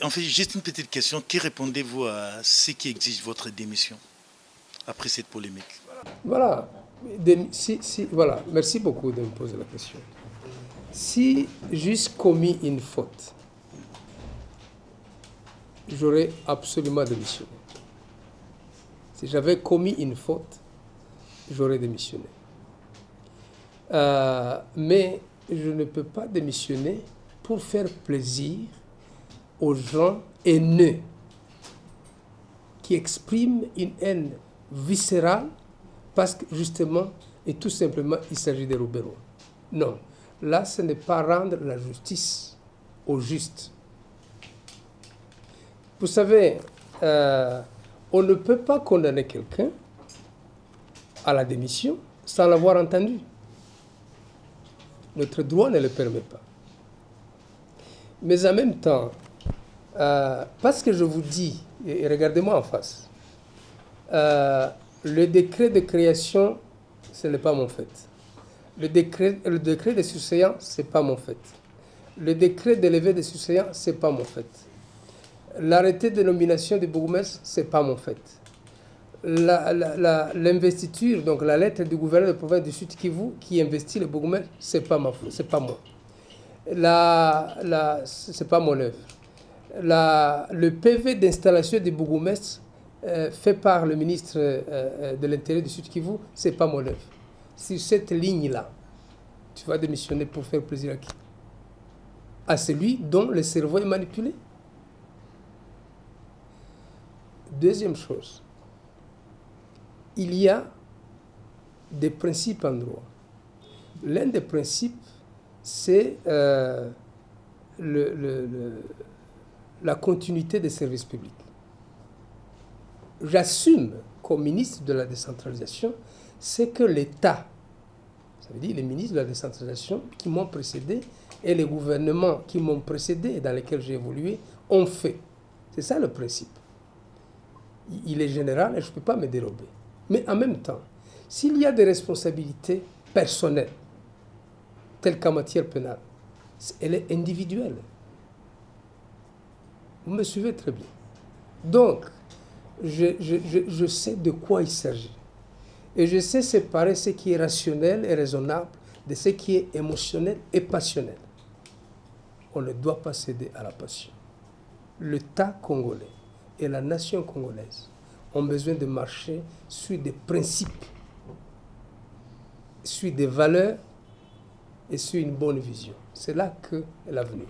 En fait, juste une petite question. Qui répondez-vous à ceux qui exigent votre démission après cette polémique? Voilà. Voilà. Merci beaucoup de me poser la question. Si j'eusse commis une faute, j'aurais absolument démissionné. Si j'avais commis une faute, j'aurais démissionné. Mais je ne peux pas démissionner pour faire plaisir aux gens haineux qui expriment une haine viscérale parce que justement et tout simplement il s'agit des Rouberois. Non, là ce n'est pas rendre la justice au juste. Vous savez, on ne peut pas condamner quelqu'un à la démission sans l'avoir entendu. Notre droit ne le permet pas. Mais en même temps, parce que je vous dis, et regardez-moi en face, le décret de création, ce n'est pas mon fait. Le décret de surseillant, ce n'est pas mon fait. Le décret de levée des surseillants, ce n'est pas mon fait. L'arrêté de nomination du bourgmestre, ce n'est pas mon fait. L'investiture, donc la lettre du gouverneur de province du Sud Kivu qui investit le bourgmestre, ce n'est pas ma faute, c'est pas moi. C'est pas mon œuvre. Le PV d'installation du bourgmestre fait par le ministre de l'Intérieur du Sud Kivu, c'est pas mon œuvre. Sur cette ligne-là, tu vas démissionner pour faire plaisir à qui? À celui dont le cerveau est manipulé. Deuxième chose, il y a des principes en droit. L'un des principes, c'est la continuité des services publics. J'assume, comme ministre de la décentralisation, c'est que l'État, ça veut dire les ministres de la décentralisation qui m'ont précédé et les gouvernements qui m'ont précédé et dans lesquels j'ai évolué, ont fait. C'est ça le principe. Il est général et je ne peux pas me dérober. Mais en même temps, s'il y a des responsabilités personnelles, telles qu'en matière pénale, elle est individuelle. Vous me suivez très bien. Donc, je sais de quoi il s'agit. Et je sais séparer ce qui est rationnel et raisonnable de ce qui est émotionnel et passionnel. On ne doit pas céder à la passion. L'État congolais et la nation congolaise ont besoin de marcher sur des principes, sur des valeurs et sur une bonne vision. C'est là qu'est l'avenir.